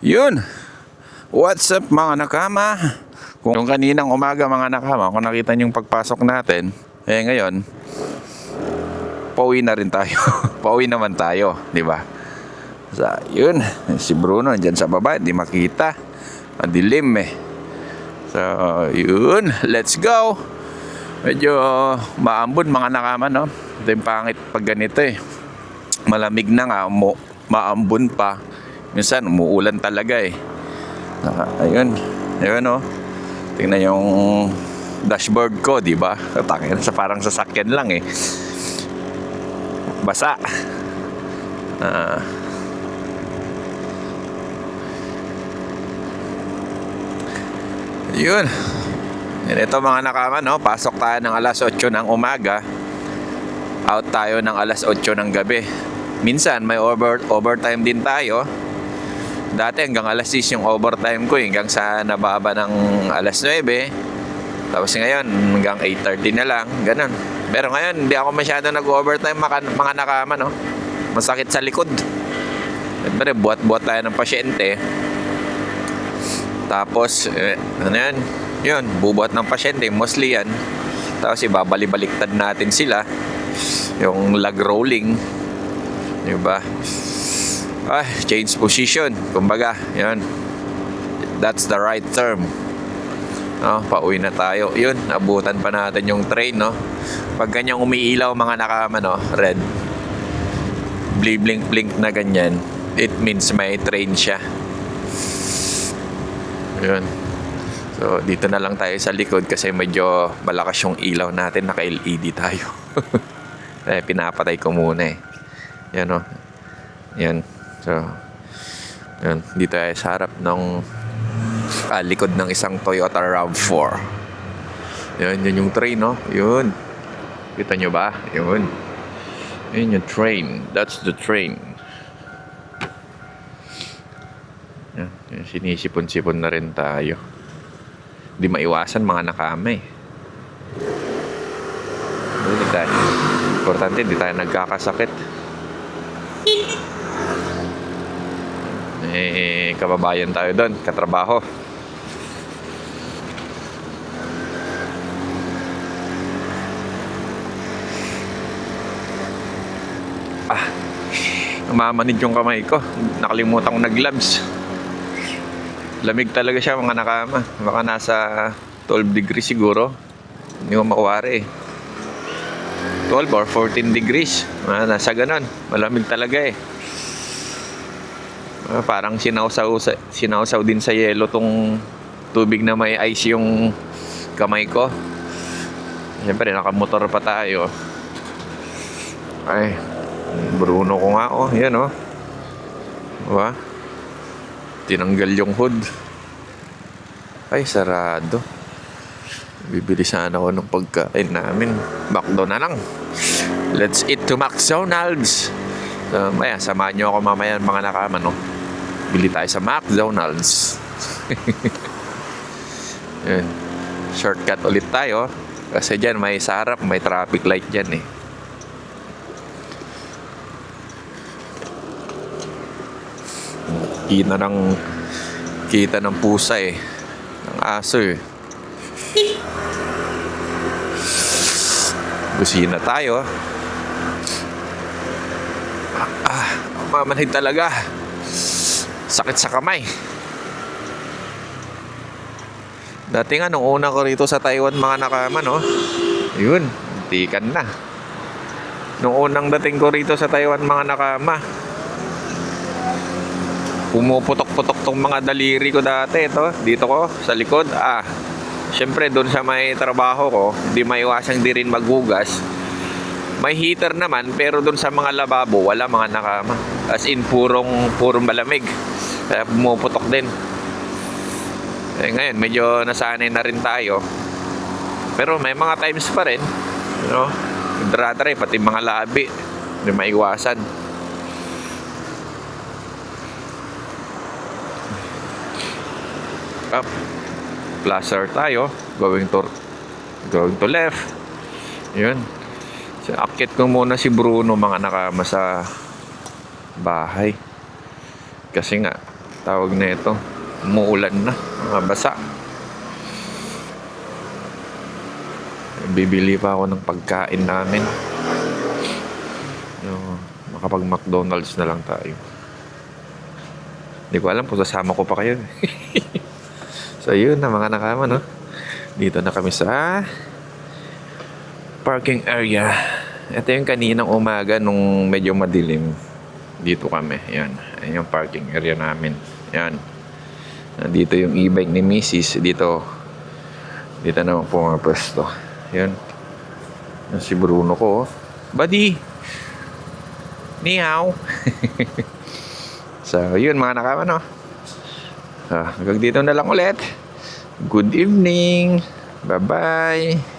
Yun. What's up mga nakama? Kung yung kaninang umaga mga nakama, kung nakita nyo yung pagpasok natin, ngayon, pauwi na rin tayo. Pauwi naman tayo, di ba? So, yun. Si Bruno nandyan sa baba, hindi makita. Madilim eh. So, yun. Let's go. Medyo maambon mga nakama, no? Ito yung pangit pag ganito eh. Malamig na nga, maambon pa. Minsan umuulan talaga eh. Ayun oh. Tingnan yung dashboard ko, di ba? Sa parang sasakyan lang eh. Basa. Yun. Ito mga nakama, no? Pasok tayo ng alas 8 ng umaga. Out tayo ng alas 8 ng gabi. Minsan may overtime din tayo. Dati hanggang alas 6 yung overtime ko, hanggang sa nababa ng alas 9. Tapos ngayon hanggang 8:30 na lang, ganun. Pero ngayon hindi ako masyado nag-overtime mga nakama, no? Masakit sa likod. Siyempre buhat-buhat tayo ng pasyente. Tapos ano yan? Yun, bubuhat ng pasyente, mostly yan. Tapos ibabalik-baliktad natin sila. Yung lag rolling, diba? Change position, kumbaga, yun. That's the right term. Pauwi na tayo. Yun, abutan pa natin yung train, no? Pag ganyang umiilaw mga nakama, no? Red, blink na ganyan, it means may train siya. Yun. So, dito na lang tayo sa likod kasi medyo malakas yung ilaw natin. Naka-LED tayo. Pinapatay ko muna eh. Yan, no? Yan. So, yun. Dito ay sa harap ng likod ng isang Toyota RAV4. Yun yung train, no? Yun. Kita nyo ba? Yun. Yun yung train. That's the train. Yan. Sinisipon-sipon na rin tayo. Di maiwasan mga nakama eh. Importante, di tayo nagkakasakit. Kababayan tayo doon, katrabaho. Namamanid yung kamay ko. Nakalimutan ko nag-gloves. Lamig talaga siya mga nakama. Baka nasa 12 degrees siguro. Hindi ko makuwari eh. 12 or 14 degrees. Nasa ganon. Malamig talaga eh. Parang sinausaw din sa yelo tong tubig na may ice yung kamay ko. Siyempre nakamotor pa tayo. Bruno ko nga oh. Yan oh. Diba? Tinanggal yung hood. Sarado. Bibili sana ako ng pagkain namin. McDo na lang. Let's eat to McDonald's. So, samahan nyo ako mamaya mga nakama, no? Bili tayo sa McDonald's. Yun. Shortcut ulit tayo. Kasi dyan may sa harap, may traffic light dyan eh. Kita ng pusa eh. Ng aso eh. Busina tayo. Mamanhid talaga. Sakit sa kamay. Dati nga nung una ko rito sa Taiwan mga nakama, no? Yun, tikan na. Nung unang dating ko rito sa Taiwan mga nakama, pumuputok-putok tong mga daliri ko dati. Dito ko sa likod. Syempre doon sa may trabaho ko, hindi maiwasang di rin maghugas. May heater naman, pero doon sa mga lababo wala mga nakama. As in purong malamig. Kaya pumuputok din. Ngayon medyo nasanay na rin tayo. Pero may mga times pa rin, no? Dradre, pati mga labi, hindi maiwasan. Up. Placer tayo, going to left. Yun. So, akit ko muna si Bruno mga nakama sa bahay. Kasi nga tawag na ito, umuulan na, mga basa. Bibili pa ako ng pagkain namin. Makapag McDonald's na lang tayo. Hindi ko alam kung sasama ko pa kayo. So yun na mga nakama, no? Dito na kami sa parking area. Ito yung kaninang umaga nung medyo madilim. Dito kami. Yan. Ayan yung parking area namin. Yan. Nandito yung e-bike ni Mrs. Dito naman po mga pwesto. Yan. Yan si Bruno ko. Buddy! Ni hao. So, yun mga nakama, no? Hanggang dito na lang ulit. Good evening. Bye-bye.